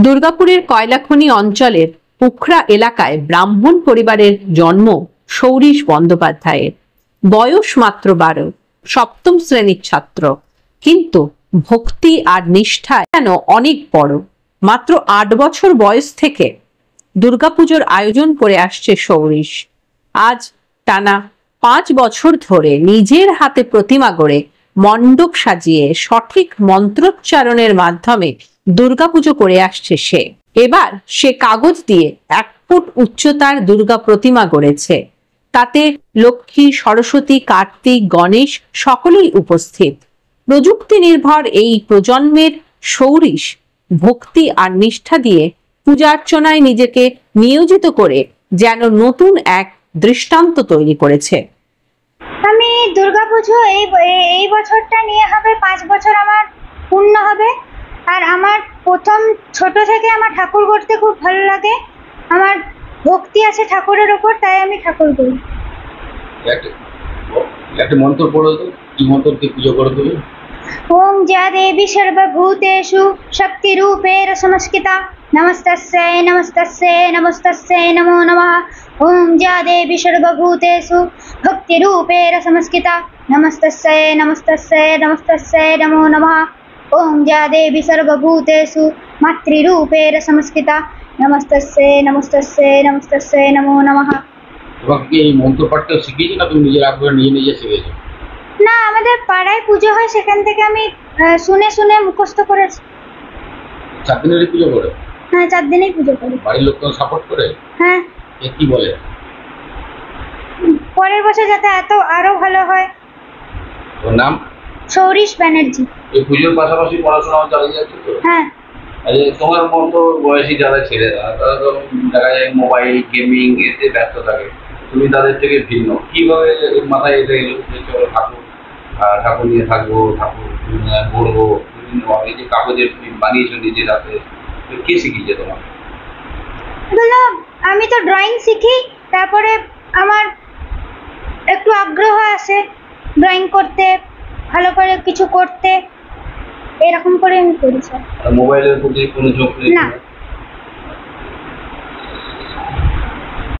দুর্গাপুরের কয়লাখনি অঞ্চলের পুখরা এলাকায় ব্রাহ্মণ পরিবারের জন্ম সৌরীশ বন্দ্যোপাধ্যায়ের। বয়স মাত্র 12, সপ্তম শ্রেণীর ছাত্র, কিন্তু ভক্তি আর নিষ্ঠায় যেন অনেক বড়। মাত্র 8 বছর বয়স থেকে দুর্গাপুজোর আয়োজন করে আসছে সৌরীশ। আজ টানা 5 বছর ধরে নিজের হাতে প্রতিমা গড়ে মণ্ডপ সাজিয়ে সঠিক মন্ত্রোচ্চারণের মাধ্যমে দুর্গাপুজো করে আসছে সে। এবার সে কাগজ দিয়ে 1 ফুট উচ্চতার দুর্গা প্রতিমা গড়েছে। তাতে লক্ষ্মী, সরস্বতী, কার্তিক, গণেশ সকলেই উপস্থিত। প্রযুক্তি নির্ভর এই প্রজন্মের সৌরীশ ভক্তি আর নিষ্ঠা দিয়ে পূজার্চনায় নিজেকে নিয়োজিত করে যেন নতুন এক দৃষ্টান্ত তৈরি করেছে। আমি দুর্গাপুজো এই বছরটা নিয়ে হবে 5 বছর আমার পূর্ণ হবে। আর আমার প্রথম ছোট থেকে আমার ঠাকুর করতে খুব ভালো লাগে। আমার ভক্তি আছে ঠাকুরের উপর, তাই আমি ঠাকুর করি। একটা মন্ত্র পড়ো তো, কি মন্ত্র দিয়ে পুজো করো তুমি? ওম যা দেবী সর্বভূতেষু শক্তিরূপেণ সংস্থিতা নমস্তস্যৈ নমস্তস্যৈ নমস্তস্যৈ নমো নমঃ। ওম যা দেবী সর্বভূতেষু ভক্তিরূপেণ সংস্থিতা নমস্তস্যৈ নমস্তস্যৈ নমস্তস্যৈ নমো নমঃ। ওম যা দেবী সর্বভূতেষু মাতৃরূপেণ সংস্থিতা নমস্তস্যৈ নমস্তস্যৈ নমস্তস্যৈ নমো নমঃ। তোমাকে এই মন্ত্র পাঠটা শিখিয়েছি না তুমি নিজের আগ্রহে নিজে শিখেছো? না, আমাদের পাড়ায় পুজো হয়, সেখান থেকে আমি শুনে শুনে মুখস্থ করেছি। 4 দিনেরই পুজো করে? হ্যাঁ, 4 দিনেই পুজো করি। বাড়ির লোক তো সাপোর্ট করে? হ্যাঁ। কি বলে? পরের বছর যাতে আরো ভালো হয়। ওর নাম? সৌরীশ ব্যানার্জি। এই পুজোর পাশাপাশি পড়াশোনাও চালিয়ে যাচ্ছে তো? হ্যাঁ। তোমার মতো বয়সী যারা ছেলেরা, তারা তো দেখা যায় মোবাইল, গেমিং এতে ব্যস্ত থাকে। তুমি তাদের থেকে ভিন্ন। কিভাবে মাথায় এসে এলো যে চলো ঠাকুর নিয়ে থাকবো, ঠাকুর গড়বো, বিভিন্নভাবে এই যে কাগজের তুমি বানিয়েছো নিজের হাতে, কে শিখিয়েছে তোমার? আমি তো ড্রয়িং শিখি, তারপরে আমার একটু আগ্রহ আছে ড্রয়িং করতে, ভালো করে কিছু করতে, এরকম করে আমি করি। স্যার, মোবাইলের প্রতি কোনো ঝোঁক নেই? না।